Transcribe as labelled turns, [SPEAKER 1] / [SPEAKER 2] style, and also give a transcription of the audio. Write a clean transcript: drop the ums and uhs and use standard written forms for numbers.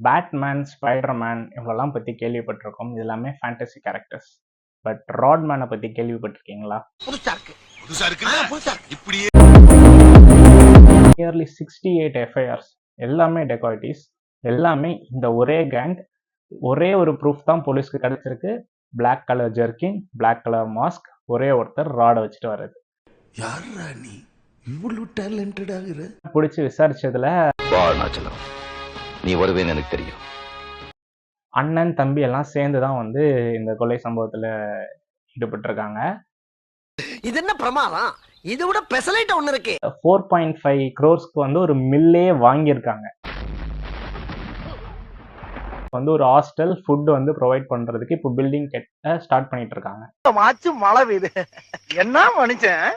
[SPEAKER 1] Batman, Spiderman இவங்கெல்லாம் பத்தி கேள்விப்பட்டிருக்கோம். இது எல்லாமே ஃபேண்டசி கேரக்டர்ஸ். பட் ராட்மேனை பத்தி கேள்விப்பட்டிருக்கீங்களா? நியர்லி 68 எஃப்ஐஆர்ஸ், எல்லாமே டெகாய்டிஸ், எல்லாமே இந்த ஒரே கேங். ஒரே ஒரு ப்ரூஃப் தான் போலீஸ்க்கு கிடைச்சிருக்கு. Black colour jerkin, black colour mask, ஒரே ஒருத்தர் ராடை வச்சுட்டு வர்றது.
[SPEAKER 2] யாரா நீ இவ்வளவு டேலண்டட் ஆகுற?
[SPEAKER 1] பிடிச்சி விசாரிச்சதுல
[SPEAKER 3] நீ வருவேன்னு எனக்கு தெரியும்.
[SPEAKER 1] அண்ணன் தம்பி எல்லாம் சேர்ந்து தான் வந்து இந்த கொலை சம்பவத்துல ஈடுபட்டிருக்காங்க.
[SPEAKER 4] இது என்ன பிரமாதம்? இது விட பெசலைட் ஒண்ணு இருக்கு.
[SPEAKER 1] 4.5 crores வந்து ஒரு மில்லே வாங்கியிருக்காங்க. வந்து ஒரு ஹாஸ்டல் ஃபுட் வந்து ப்ரொவைட் பண்றதுக்கு இப்போ பில்டிங் கட்ட ஸ்டார்ட் பண்ணிட்டு இருக்காங்க.
[SPEAKER 4] மழை பெய்யுது. என்ன மனுஷன்?